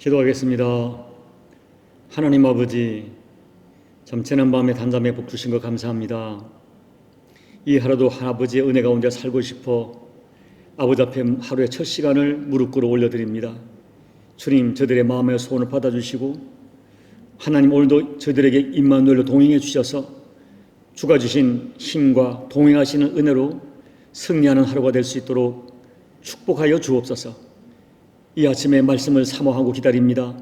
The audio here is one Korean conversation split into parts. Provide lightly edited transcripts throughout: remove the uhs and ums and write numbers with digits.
기도하겠습니다. 하나님 아버지, 잠재는 밤에 단잠에 복 주신 것 감사합니다. 이 하루도 아버지의 은혜 가운데 살고 싶어 아버지 앞에 하루의 첫 시간을 무릎 꿇어 올려드립니다. 주님, 저들의 마음의 소원을 받아주시고 하나님, 오늘도 저들에게 임마누엘로 동행해 주셔서 주가 주신 힘과 동행하시는 은혜로 승리하는 하루가 될 수 있도록 축복하여 주옵소서. 이 아침에 말씀을 사모하고 기다립니다.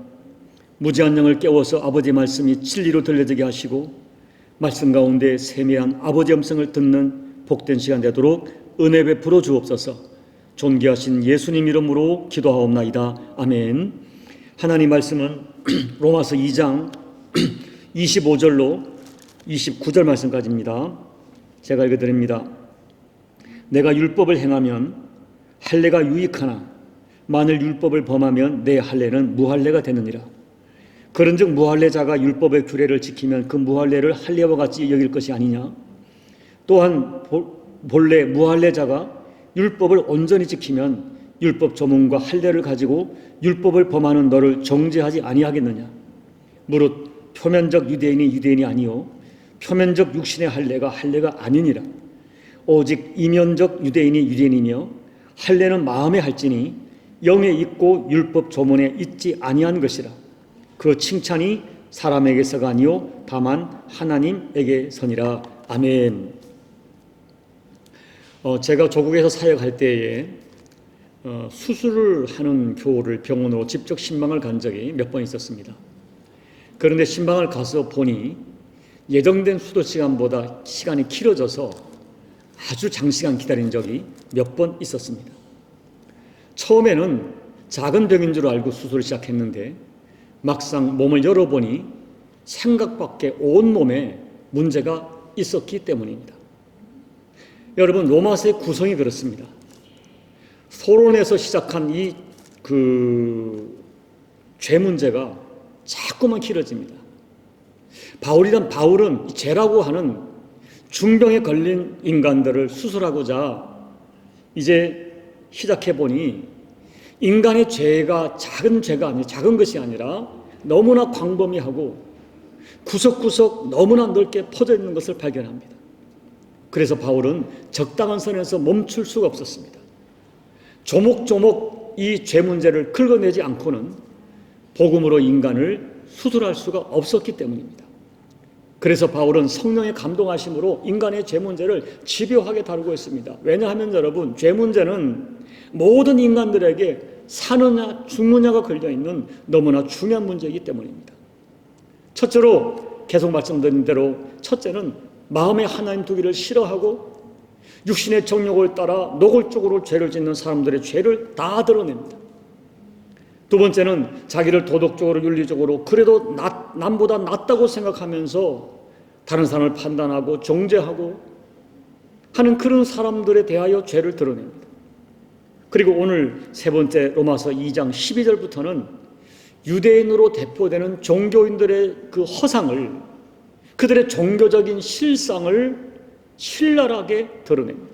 무지한 영을 깨워서 아버지의 말씀이 진리로 들려지게 하시고 말씀 가운데 세미한 아버지의 음성을 듣는 복된 시간 되도록 은혜 베풀어 주옵소서. 존귀하신 예수님 이름으로 기도하옵나이다. 아멘. 하나님 말씀은 로마서 2장 25절로 29절 말씀까지입니다. 제가 읽어드립니다. 내가 율법을 행하면 할례가 유익하나 만일 율법을 범하면 내 할례는 무할례가 되느니라. 그런즉 무할례자가 율법의 규례를 지키면 그 무할례를 할례와 같이 여길 것이 아니냐. 또한 본래 무할례자가 율법을 온전히 지키면 율법 조문과 할례를 가지고 율법을 범하는 너를 정죄하지 아니하겠느냐. 무릇 표면적 유대인이 유대인이 아니요 표면적 육신의 할례가 아니니라. 오직 이면적 유대인이 유대인이며 할례는 마음에 할지니 영에 있고 율법 조문에 있지 아니한 것이라. 그 칭찬이 사람에게서가 아니요 다만 하나님에게서니라. 아멘. 제가 조국에서 사역할 때에 수술을 하는 교우를 병원으로 직접 신방을 간 적이 몇 번 있었습니다. 그런데 신방을 가서 보니 예정된 수술 시간보다 시간이 길어져서 아주 장시간 기다린 적이 몇 번 있었습니다. 처음에는 작은 병인 줄 알고 수술을 시작했는데 막상 몸을 열어보니 생각밖에 온몸에 문제가 있었기 때문입니다. 여러분, 로마서의 구성이 그렇습니다. 소론에서 시작한 죄 문제가 자꾸만 길어집니다. 바울은 죄라고 하는 중병에 걸린 인간들을 수술하고자 이제 시작해보니 인간의 죄가 작은 것이 아니라 너무나 광범위하고 구석구석 너무나 넓게 퍼져 있는 것을 발견합니다. 그래서 바울은 적당한 선에서 멈출 수가 없었습니다. 조목조목 이 죄 문제를 긁어내지 않고는 복음으로 인간을 수술할 수가 없었기 때문입니다. 그래서 바울은 성령의 감동하심으로 인간의 죄 문제를 집요하게 다루고 있습니다. 왜냐하면 여러분, 죄 문제는 모든 인간들에게 사느냐 죽느냐가 걸려있는 너무나 중요한 문제이기 때문입니다. 첫째로 계속 말씀드린 대로 첫째는 마음에 하나님 두기를 싫어하고 육신의 정욕을 따라 노골적으로 죄를 짓는 사람들의 죄를 다 드러냅니다. 두 번째는 자기를 도덕적으로 윤리적으로 그래도 남보다 낫다고 생각하면서 다른 사람을 판단하고 정죄하고 하는 그런 사람들에 대하여 죄를 드러냅니다. 그리고 오늘 세 번째 로마서 2장 12절부터는 유대인으로 대표되는 종교인들의 그 허상을, 그들의 종교적인 실상을 신랄하게 드러냅니다.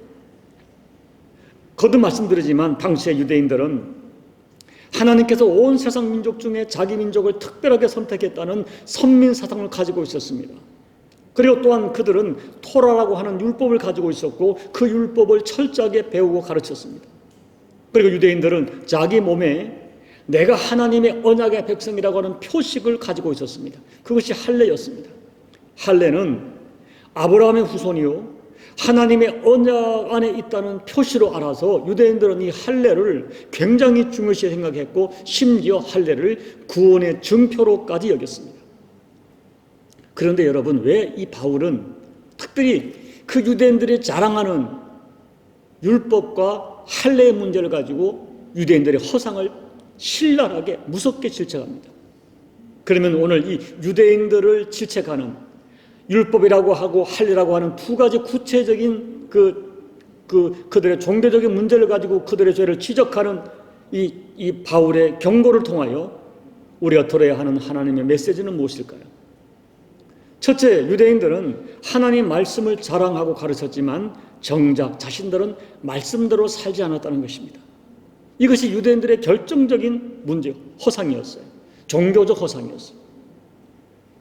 거듭 말씀드리지만 당시의 유대인들은 하나님께서 온 세상 민족 중에 자기 민족을 특별하게 선택했다는 선민 사상을 가지고 있었습니다. 그리고 또한 그들은 토라라고 하는 율법을 가지고 있었고 그 율법을 철저하게 배우고 가르쳤습니다. 그리고 유대인들은 자기 몸에 내가 하나님의 언약의 백성이라고 하는 표식을 가지고 있었습니다. 그것이 할례였습니다. 할례는 아브라함의 후손이요 하나님의 언약 안에 있다는 표시로 알아서 유대인들은 이 할례를 굉장히 중요시 생각했고 심지어 할례를 구원의 증표로까지 여겼습니다. 그런데 여러분, 왜 이 바울은 특별히 그 유대인들이 자랑하는 율법과 할례의 문제를 가지고 유대인들의 허상을 신랄하게 무섭게 질책합니다. 그러면 오늘 이 유대인들을 질책하는 율법이라고 하고 할례라고 하는 두 가지 구체적인 그들의 종교적인 문제를 가지고 그들의 죄를 지적하는 이 바울의 경고를 통하여 우리가 들어야 하는 하나님의 메시지는 무엇일까요? 첫째, 유대인들은 하나님 말씀을 자랑하고 가르쳤지만 정작 자신들은 말씀대로 살지 않았다는 것입니다. 이것이 유대인들의 결정적인 문제, 허상이었어요. 종교적 허상이었습니다.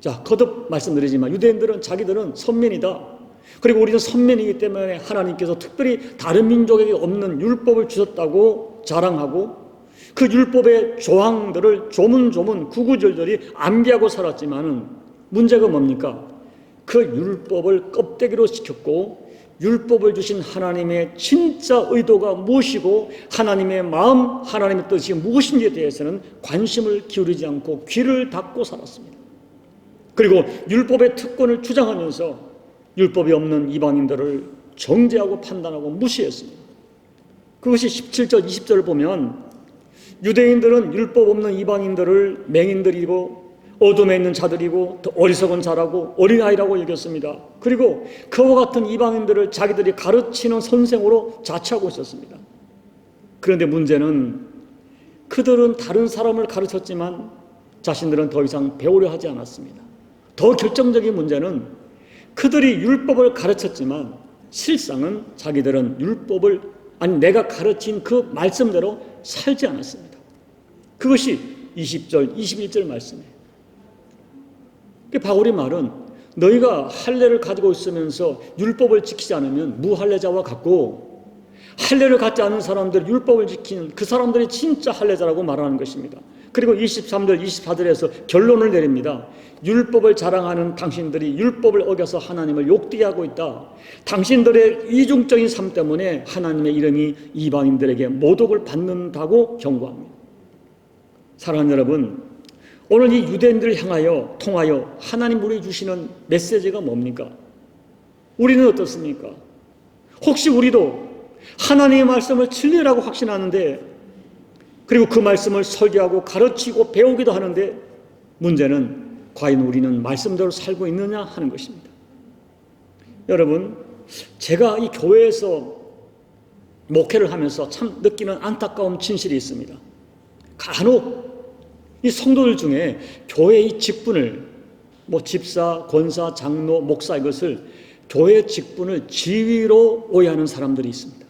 자, 거듭 말씀드리지만 유대인들은 자기들은 선민이다. 그리고 우리는 선민이기 때문에 하나님께서 특별히 다른 민족에게 없는 율법을 주셨다고 자랑하고 그 율법의 조항들을 조문조문 구구절절히 암기하고 살았지만은 문제가 뭡니까? 그 율법을 껍데기로 지켰고 율법을 주신 하나님의 진짜 의도가 무엇이고 하나님의 마음, 하나님의 뜻이 무엇인지에 대해서는 관심을 기울이지 않고 귀를 닫고 살았습니다. 그리고 율법의 특권을 주장하면서 율법이 없는 이방인들을 정죄하고 판단하고 무시했습니다. 그것이 17절, 20절을 보면 유대인들은 율법 없는 이방인들을 맹인들이고 어둠에 있는 자들이고 더 어리석은 자라고 어린아이라고 여겼습니다. 그리고 그와 같은 이방인들을 자기들이 가르치는 선생으로 자처하고 있었습니다. 그런데 문제는 그들은 다른 사람을 가르쳤지만 자신들은 더 이상 배우려 하지 않았습니다. 더 결정적인 문제는 그들이 율법을 가르쳤지만 실상은 자기들은 율법을 내가 가르친 그 말씀대로 살지 않았습니다. 그것이 20절, 21절 말씀이에요. 바울의 말은 너희가 할례를 가지고 있으면서 율법을 지키지 않으면 무할례자와 같고 할례를 갖지 않은 사람들, 율법을 지키는 그 사람들이 진짜 할례자라고 말하는 것입니다. 그리고 23절, 24절에서 결론을 내립니다. 율법을 자랑하는 당신들이 율법을 어겨서 하나님을 욕되게 하고 있다. 당신들의 이중적인 삶 때문에 하나님의 이름이 이방인들에게 모독을 받는다고 경고합니다. 사랑하는 여러분, 오늘 이 유대인들을 향하여 통하여 하나님 우리 주시는 메시지가 뭡니까? 우리는 어떻습니까? 혹시 우리도 하나님의 말씀을 진리라고 확신하는데 그리고 그 말씀을 설교하고 가르치고 배우기도 하는데 문제는 과연 우리는 말씀대로 살고 있느냐 하는 것입니다. 여러분, 제가 이 교회에서 목회를 하면서 참 느끼는 안타까운 진실이 있습니다. 간혹 이 성도들 중에 교회의 직분을 집사, 권사, 장로, 목사 이것을 교회 직분을 지위로 오해하는 사람들이 있습니다.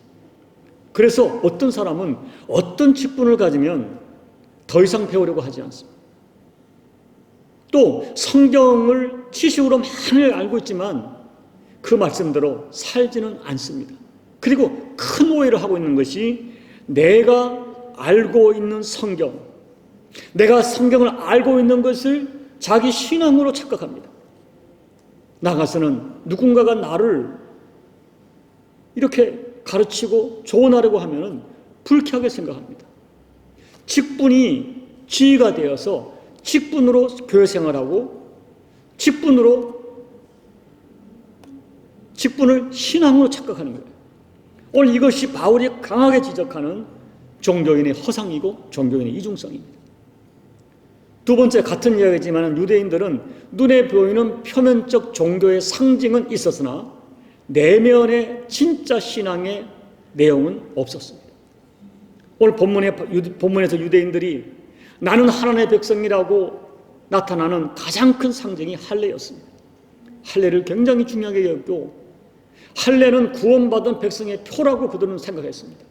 그래서 어떤 사람은 어떤 직분을 가지면 더 이상 배우려고 하지 않습니다. 또 성경을 지식으로 많이 알고 있지만 그 말씀대로 살지는 않습니다. 그리고 큰 오해를 하고 있는 것이 내가 알고 있는 성경, 내가 성경을 알고 있는 것을 자기 신앙으로 착각합니다. 나가서는 누군가가 나를 이렇게 가르치고 조언하려고 하면 불쾌하게 생각합니다. 직분이 지위가 되어서 직분으로 교회 생활하고 직분을 신앙으로 착각하는 거예요. 오늘 이것이 바울이 강하게 지적하는 종교인의 허상이고 종교인의 이중성입니다. 두 번째, 같은 이야기지만 유대인들은 눈에 보이는 표면적 종교의 상징은 있었으나 내면의 진짜 신앙의 내용은 없었습니다. 오늘 본문에서 유대인들이 나는 하나님의 백성이라고 나타나는 가장 큰 상징이 할례였습니다. 할례를 굉장히 중요하게 여겼고 할례는 구원받은 백성의 표라고 그들은 생각했습니다.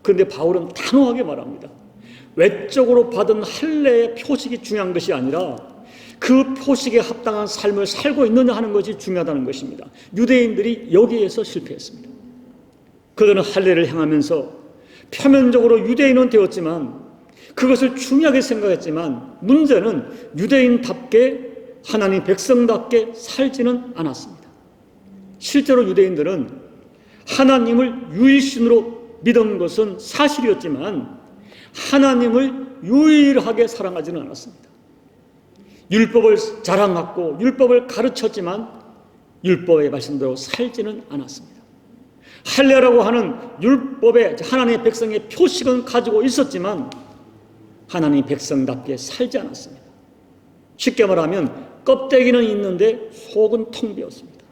그런데 바울은 단호하게 말합니다. 외적으로 받은 할례의 표식이 중요한 것이 아니라 그 표식에 합당한 삶을 살고 있느냐 하는 것이 중요하다는 것입니다. 유대인들이 여기에서 실패했습니다. 그들은 할례를 행하면서 표면적으로 유대인은 되었지만 그것을 중요하게 생각했지만 문제는 유대인답게 하나님 백성답게 살지는 않았습니다. 실제로 유대인들은 하나님을 유일신으로 믿은 것은 사실이었지만 하나님을 유일하게 사랑하지는 않았습니다. 율법을 자랑하고 율법을 가르쳤지만 율법의 말씀대로 살지는 않았습니다. 할례라고 하는 율법의 하나님의 백성의 표식은 가지고 있었지만 하나님의 백성답게 살지 않았습니다. 쉽게 말하면 껍데기는 있는데 속은 텅 비었습니다.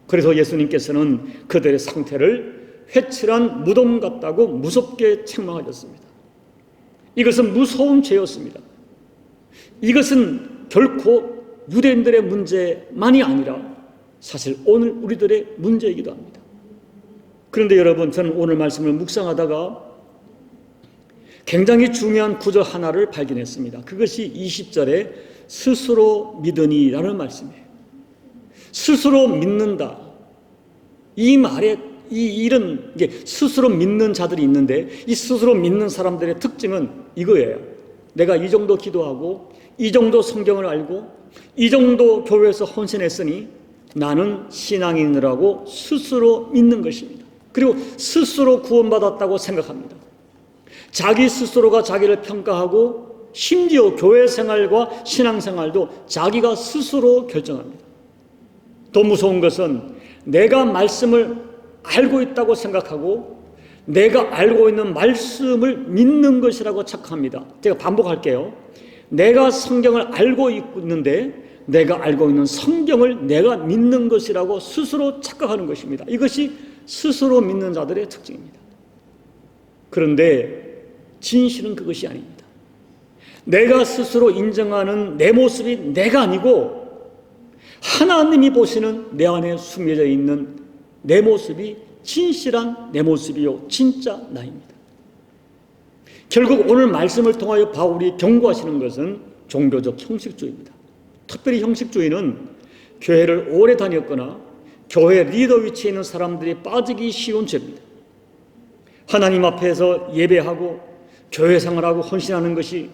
그래서 예수님께서는 그들의 상태를 회칠한 무덤 같다고 무섭게 책망하셨습니다. 이것은 무서운 죄였습니다. 이것은 결코 유대인들의 문제만이 아니라 사실 오늘 우리들의 문제이기도 합니다. 그런데 여러분, 저는 오늘 말씀을 묵상하다가 굉장히 중요한 구절 하나를 발견했습니다. 그것이 20절에 스스로 믿으니라는 말씀이에요. 스스로 믿는다. 이 말에 이런 스스로 믿는 자들이 있는데, 이 스스로 믿는 사람들의 특징은 이거예요. 내가 이 정도 기도하고 이 정도 성경을 알고 이 정도 교회에서 헌신했으니 나는 신앙인이라고 스스로 믿는 것입니다. 그리고 스스로 구원받았다고 생각합니다. 자기 스스로가 자기를 평가하고 심지어 교회 생활과 신앙 생활도 자기가 스스로 결정합니다. 더 무서운 것은 내가 말씀을 알고 있다고 생각하고 내가 알고 있는 말씀을 믿는 것이라고 착각합니다. 제가 반복할게요. 내가 성경을 알고 있는데 내가 알고 있는 성경을 내가 믿는 것이라고 스스로 착각하는 것입니다. 이것이 스스로 믿는 자들의 특징입니다. 그런데 진실은 그것이 아닙니다. 내가 스스로 인정하는 내 모습이 내가 아니고 하나님이 보시는 내 안에 숨겨져 있는 내 모습이 진실한 내 모습이요 진짜 나입니다. 결국 오늘 말씀을 통하여 바울이 경고하시는 것은 종교적 형식주의입니다. 특별히 형식주의는 교회를 오래 다녔거나 교회 리더 위치에 있는 사람들이 빠지기 쉬운 죄입니다. 하나님 앞에서 예배하고 교회 생활하고 헌신하는 것이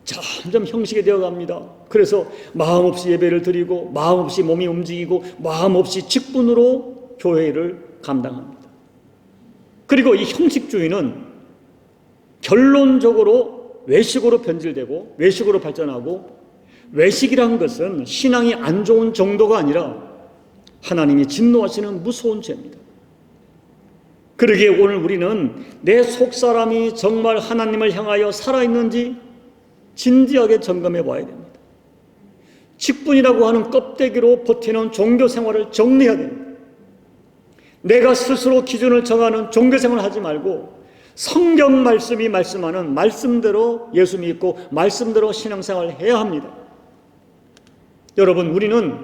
점점 형식이 되어갑니다. 그래서 마음 없이 예배를 드리고 마음 없이 몸이 움직이고 마음 없이 직분으로 교회를 감당합니다. 그리고 이 형식주의는 결론적으로 외식으로 변질되고 외식으로 발전하고, 외식이라는 것은 신앙이 안 좋은 정도가 아니라 하나님이 진노하시는 무서운 죄입니다. 그러기에 오늘 우리는 내 속사람이 정말 하나님을 향하여 살아있는지 진지하게 점검해 봐야 됩니다. 직분이라고 하는 껍데기로 버티는 종교 생활을 정리해야 됩니다. 내가 스스로 기준을 정하는 종교 생활을 하지 말고 성경 말씀이 말씀하는 말씀대로 예수 믿고 말씀대로 신앙생활을 해야 합니다. 여러분, 우리는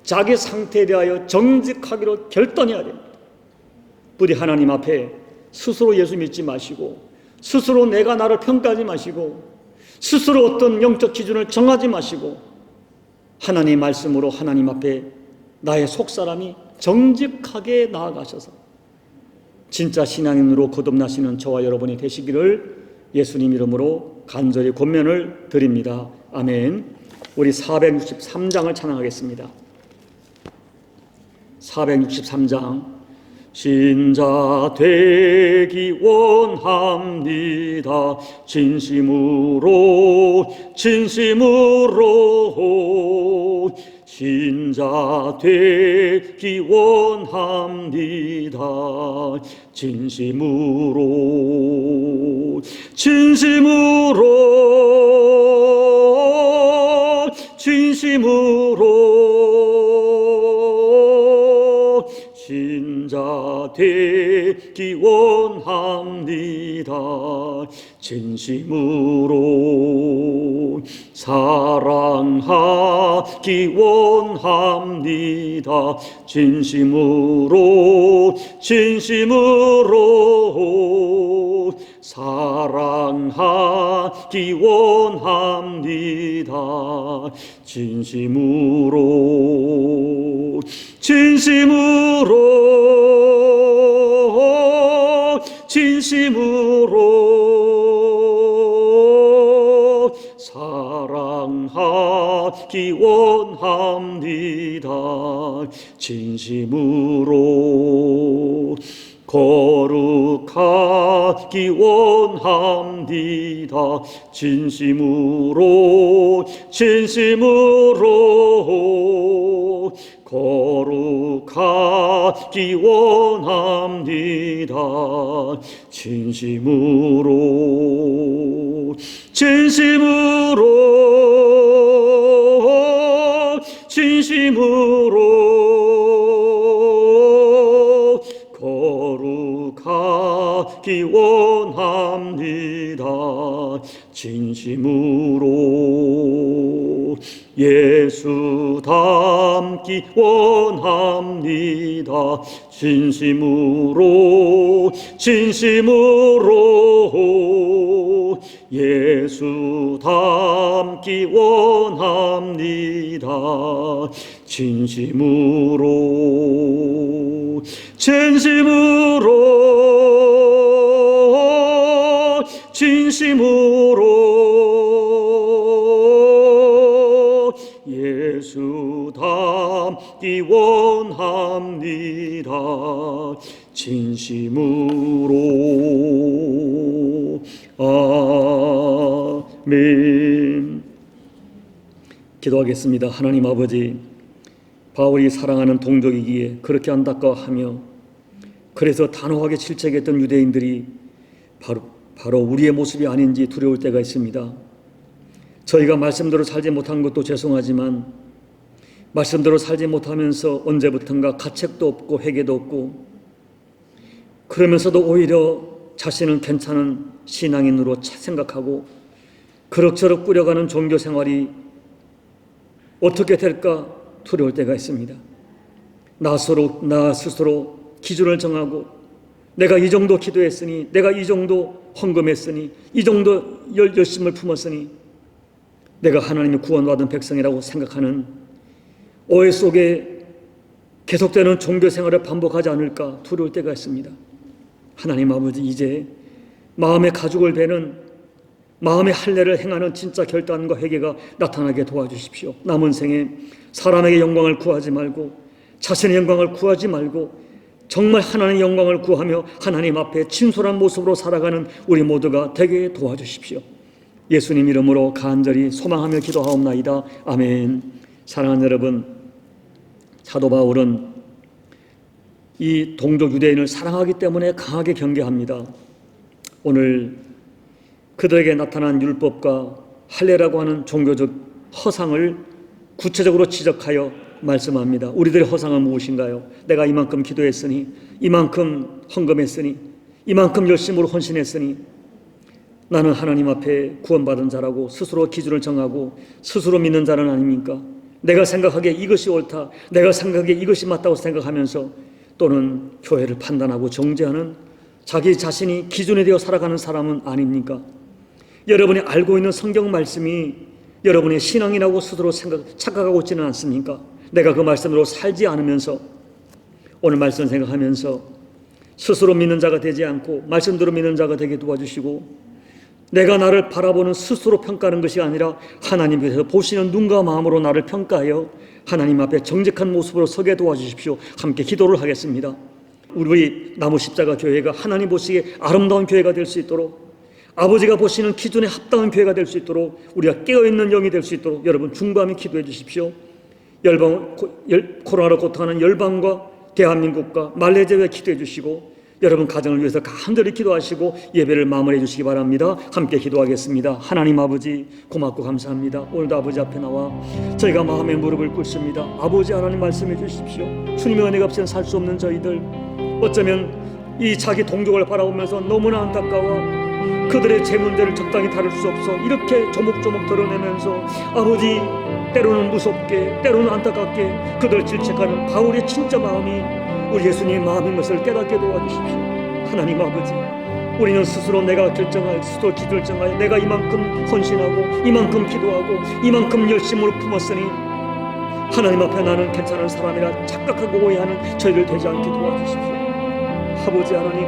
자기 상태에 대하여 정직하기로 결단해야 됩니다. 부디 하나님 앞에 스스로 예수 믿지 마시고 스스로 내가 나를 평가하지 마시고 스스로 어떤 영적 기준을 정하지 마시고 하나님의 말씀으로 하나님 앞에 나의 속사람이 정직하게 나아가셔서 진짜 신앙인으로 거듭나시는 저와 여러분이 되시기를 예수님 이름으로 간절히 권면을 드립니다. 아멘. 우리 463장을 찬양하겠습니다. 463장. 신자 되기 원합니다. 진심으로 신자 되기 원합니다. 진심으로 신자 되기 원합니다. 진심으로 사랑하기 원합니다. 진심으로 사랑하기 원합니다. 진심으로 사랑하기 원합니다. 진심으로 거룩하기 원합니다. 진심으로 거룩하기 원합니다. 진심으로 거룩하기 원합니다. 진심으로 예수 닮기 원합니다. 진심으로 예수 닮기 원합니다. 진심으로 예수 닮기 원합니다. 진심으로. 아멘. 기도하겠습니다. 하나님 아버지, 바울이 사랑하는 동족이기에 그렇게 안타까워하며 그래서 단호하게 질책했던 유대인들이 바로 우리의 모습이 아닌지 두려울 때가 있습니다. 저희가 말씀대로 살지 못한 것도 죄송하지만 말씀대로 살지 못하면서 언제부턴가 가책도 없고 회개도 없고 그러면서도 오히려 자신은 괜찮은 신앙인으로 생각하고 그럭저럭 꾸려가는 종교 생활이 어떻게 될까 두려울 때가 있습니다. 나 스스로 기준을 정하고 내가 이 정도 기도했으니, 내가 이 정도 헌금했으니, 이 정도 열심을 품었으니 내가 하나님의 구원받은 백성이라고 생각하는 오해 속에 계속되는 종교 생활을 반복하지 않을까 두려울 때가 있습니다. 하나님 아버지, 이제 마음의 가죽을 베는, 마음의 할례를 행하는 진짜 결단과 회개가 나타나게 도와주십시오. 남은 생에 사람에게 영광을 구하지 말고 자신의 영광을 구하지 말고 정말 하나님의 영광을 구하며 하나님 앞에 진솔한 모습으로 살아가는 우리 모두가 되게 도와주십시오. 예수님 이름으로 간절히 소망하며 기도하옵나이다. 아멘. 사랑하는 여러분, 사도 바울은 이 동족 유대인을 사랑하기 때문에 강하게 경계합니다. 오늘 그들에게 나타난 율법과 할례라고 하는 종교적 허상을 구체적으로 지적하여 말씀합니다. 우리들의 허상은 무엇인가요? 내가 이만큼 기도했으니, 이만큼 헌금했으니, 이만큼 열심으로 헌신했으니 나는 하나님 앞에 구원받은 자라고 스스로 기준을 정하고 스스로 믿는 자는 아닙니까? 내가 생각하기에 이것이 옳다, 내가 생각하기에 이것이 맞다고 생각하면서 또는 교회를 판단하고 정죄하는 자기 자신이 기준이 되어 살아가는 사람은 아닙니까? 여러분이 알고 있는 성경 말씀이 여러분의 신앙이라고 스스로 착각하고 있지는 않습니까? 내가 그 말씀으로 살지 않으면서 오늘 말씀 생각하면서 스스로 믿는 자가 되지 않고 말씀대로 믿는 자가 되게 도와주시고 내가 나를 바라보는 스스로 평가하는 것이 아니라 하나님께서 보시는 눈과 마음으로 나를 평가하여 하나님 앞에 정직한 모습으로 서게 도와주십시오. 함께 기도를 하겠습니다. 우리 나무 십자가 교회가 하나님 보시기에 아름다운 교회가 될 수 있도록, 아버지가 보시는 기준에 합당한 교회가 될 수 있도록, 우리가 깨어있는 영이 될 수 있도록 여러분 중보하며 기도해 주십시오. 코로나로 고통하는 열방과 대한민국과 말레이시아에 기도해 주시고 여러분 가정을 위해서 간절히 기도하시고 예배를 마무리해 주시기 바랍니다. 함께 기도하겠습니다. 하나님 아버지, 고맙고 감사합니다. 오늘도 아버지 앞에 나와 저희가 마음의 무릎을 꿇습니다. 아버지 하나님 말씀해 주십시오. 주님의 은혜가 없이는 살 수 없는 저희들, 어쩌면 이 자기 동족을 바라보면서 너무나 안타까워 그들의 제 문제를 적당히 다룰 수 없어 이렇게 조목조목 드러내면서 아버지 때로는 무섭게 때로는 안타깝게 그들을 질책하는 바울의 진짜 마음이 우리 예수님의 마음인 것을 깨닫게 도와주십시오. 하나님 아버지, 우리는 스스로 내가 결정하여 스스로 기도를 정하여 내가 이만큼 헌신하고 이만큼 기도하고 이만큼 열심으로 품었으니 하나님 앞에 나는 괜찮은 사람이라 착각하고 오해하는 저희들 되지 않게 도와주십시오. 아버지 하나님,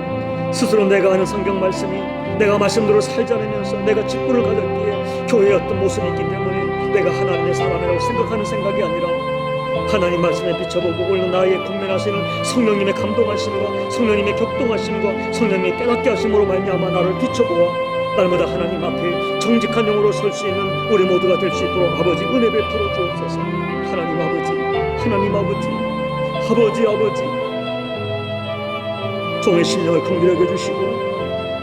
스스로 내가 아는 성경 말씀이 내가 말씀대로 살지 않으면서 내가 직분을 가졌기에 교회의 어떤 모습이 있기 때문에 내가 하나님의 사람이라고 생각하는 생각이 아니라 하나님 말씀에 비춰보고 오늘 나에게 권면하시는 성령님의 감동하심과 성령님의 격동하심과 성령님의 깨닫게 하심으로 말미암아 나를 비춰보아 날마다 하나님 앞에 정직한 영으로 설 수 있는 우리 모두가 될 수 있도록 아버지 은혜 베풀어 주옵소서. 하나님 아버지, 하나님 아버지, 아버지 종의 신령을 긍휼히 여겨주시고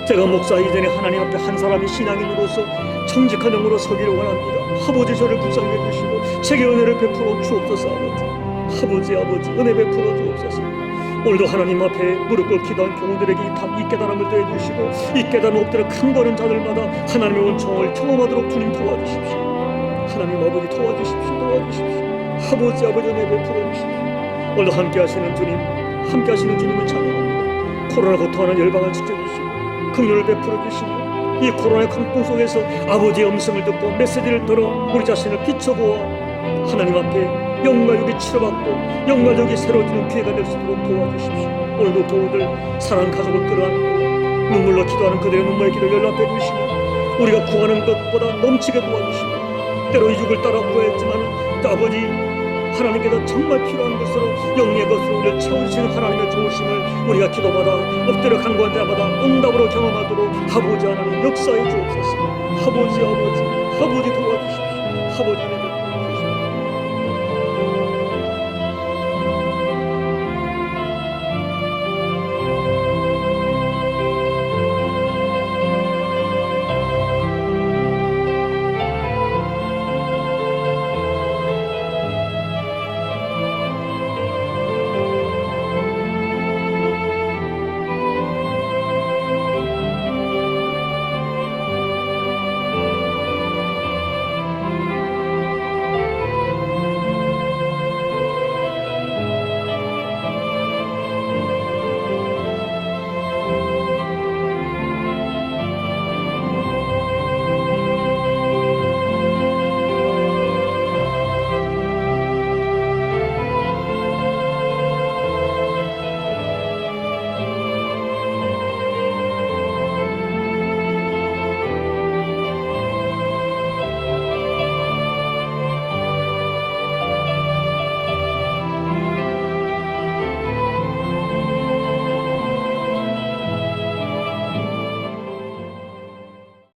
제가 목사 이전에 하나님 앞에 한 사람이 신앙인으로서 정직한 영으로 서기를 원합니다. 아버지 저를 불쌍히 해주시고 제게 은혜를 베풀어 주옵소서. 아버지 은혜 베풀어 주옵소서. 오늘도 하나님 앞에 무릎 꿇고 기도한 교우들에게 이 깨달음을 더해주시고 이 깨달음 엎드려 큰 거는 자들마다 하나님의 은총을 경험하도록 주님 도와주십시오. 하나님 아버지 도와주십시오. 아버지 은혜 베풀어 주십시오. 오늘도 함께 하시는 주님을 찬양합니다. 코로나 고통하는 열방을 지켜주시고 긍휼을 베풀어 주시고 이 코로나의 광풍 속에서 아버지의 음성을 듣고 메시지를 들어 우리 자신을 비춰보아 하나님 앞에 영광욕이 치러받고 영광욕이 새로워지는 기회가 될 수 있도록 도와주십시오. 오늘도 교우들 사랑하는 가족을 끌어안고 눈물로 기도하는 그들의 눈물의 길을 연락해 주시며 우리가 구하는 것보다 넘치게 도와주시고 때로 이죽을 따라 구했지만 아버지 하나님께서 정말 필요한 것으로 영리의 것으로 우리를 채워주시는 하나님의 좋으심을 우리가 기도받아 엎드려 간구한 자마다 응답으로 경험하도록 아버지 하나님 역사해 주옵소서. 아버지 도와주십시오. 아버지 하나님